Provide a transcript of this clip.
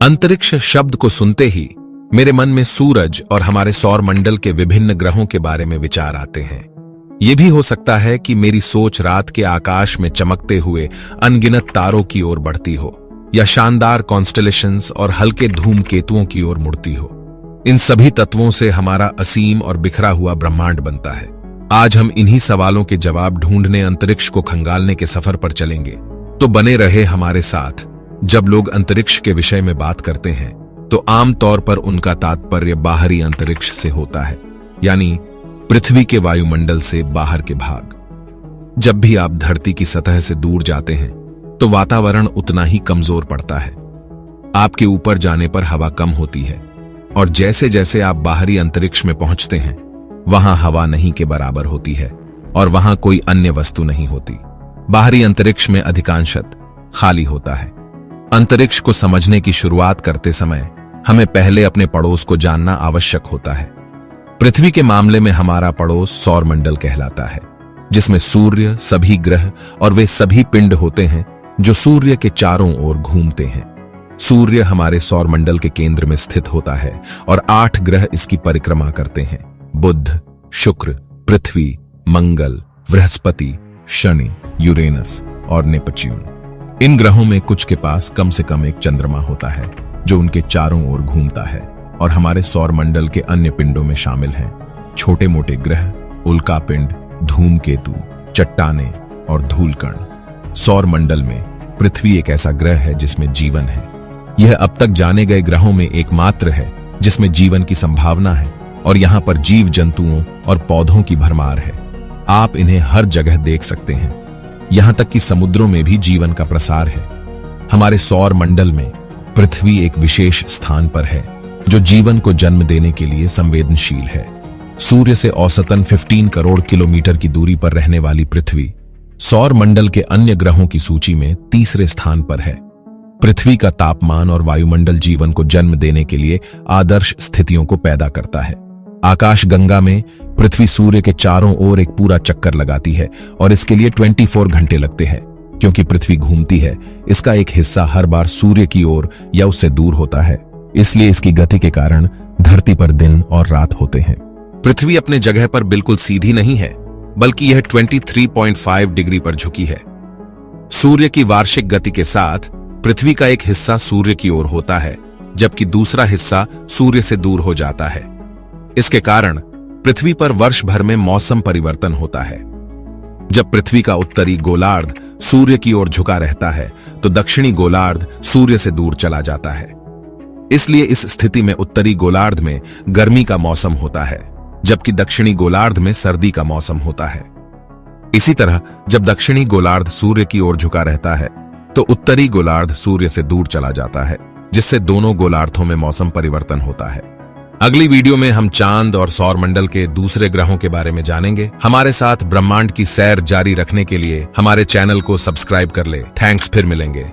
अंतरिक्ष शब्द को सुनते ही मेरे मन में सूरज और हमारे सौर मंडल के विभिन्न ग्रहों के बारे में विचार आते हैं। यह भी हो सकता है कि मेरी सोच रात के आकाश में चमकते हुए अनगिनत तारों की ओर बढ़ती हो, या शानदार कॉन्स्टेलेशंस और हल्के धूमकेतुओं की ओर मुड़ती हो। इन सभी तत्वों से हमारा असीम और बिखरा हुआ ब्रह्मांड बनता है। आज हम इन्हीं सवालों के जवाब ढूंढने अंतरिक्ष को खंगालने के सफर पर चलेंगे। तो बने रहे हमारे साथ। जब लोग अंतरिक्ष के विषय में बात करते हैं तो आमतौर पर उनका तात्पर्य बाहरी अंतरिक्ष से होता है, यानी पृथ्वी के वायुमंडल से बाहर के भाग। जब भी आप धरती की सतह से दूर जाते हैं तो वातावरण उतना ही कमजोर पड़ता है। आपके ऊपर जाने पर हवा कम होती है, और जैसे जैसे आप बाहरी अंतरिक्ष में पहुंचते हैं वहां हवा नहीं के बराबर होती है और वहां कोई अन्य वस्तु नहीं होती। बाहरी अंतरिक्ष में अधिकांशत खाली होता है। अंतरिक्ष को समझने की शुरुआत करते समय हमें पहले अपने पड़ोस को जानना आवश्यक होता है। पृथ्वी के मामले में हमारा पड़ोस सौर मंडल कहलाता है, जिसमें सूर्य, सभी ग्रह और वे सभी पिंड होते हैं जो सूर्य के चारों ओर घूमते हैं। सूर्य हमारे सौर मंडल के केंद्र में स्थित होता है और 8 ग्रह इसकी परिक्रमा करते हैं: बुध, शुक्र, पृथ्वी, मंगल, बृहस्पति, शनि, यूरेनस और नेपच्यून। इन ग्रहों में कुछ के पास कम से कम एक चंद्रमा होता है जो उनके चारों ओर घूमता है, और हमारे सौर मंडल के अन्य पिंडों में शामिल हैं छोटे मोटे ग्रह, उल्कापिंड, धूमकेतु, चट्टाने और धूलकण। सौर मंडल में पृथ्वी एक ऐसा ग्रह है जिसमें जीवन है। यह अब तक जाने गए ग्रहों में एकमात्र है जिसमें जीवन की संभावना है, और यहां पर जीव जंतुओं और पौधों की भरमार है। आप इन्हें हर जगह देख सकते हैं, यहां तक कि समुद्रों में भी जीवन का प्रसार है। हमारे सौर मंडल में पृथ्वी एक विशेष स्थान पर है जो जीवन को जन्म देने के लिए संवेदनशील है। सूर्य से औसतन 15 करोड़ किलोमीटर की दूरी पर रहने वाली पृथ्वी सौर मंडल के अन्य ग्रहों की सूची में तीसरे स्थान पर है। पृथ्वी का तापमान और वायुमंडल जीवन को जन्म देने के लिए आदर्श स्थितियों को पैदा करता है। आकाश गंगा में पृथ्वी सूर्य के चारों ओर एक पूरा चक्कर लगाती है, और इसके लिए 24 घंटे लगते हैं। क्योंकि पृथ्वी घूमती है, इसका एक हिस्सा हर बार सूर्य की ओर या उससे दूर होता है, इसलिए इसकी गति के कारण धरती पर दिन और रात होते हैं। पृथ्वी अपने जगह पर बिल्कुल सीधी नहीं है, बल्कि यह 23.5 डिग्री पर झुकी है। सूर्य की वार्षिक गति के साथ पृथ्वी का एक हिस्सा सूर्य की ओर होता है, जबकि दूसरा हिस्सा सूर्य से दूर हो जाता है। इसके कारण पृथ्वी पर वर्ष भर में मौसम परिवर्तन होता है। जब पृथ्वी का उत्तरी गोलार्ध सूर्य की ओर झुका रहता है तो दक्षिणी गोलार्ध सूर्य से दूर चला जाता है। इसलिए इस स्थिति में उत्तरी गोलार्ध में गर्मी का मौसम होता है, जबकि दक्षिणी गोलार्ध में सर्दी का मौसम होता है। इसी तरह जब दक्षिणी गोलार्ध सूर्य की ओर झुका रहता है तो उत्तरी गोलार्ध सूर्य से दूर चला जाता है, जिससे दोनों गोलार्धों में मौसम परिवर्तन होता है। अगली वीडियो में हम चांद और सौर मंडल के दूसरे ग्रहों के बारे में जानेंगे। हमारे साथ ब्रह्मांड की सैर जारी रखने के लिए हमारे चैनल को सब्सक्राइब कर ले। थैंक्स, फिर मिलेंगे।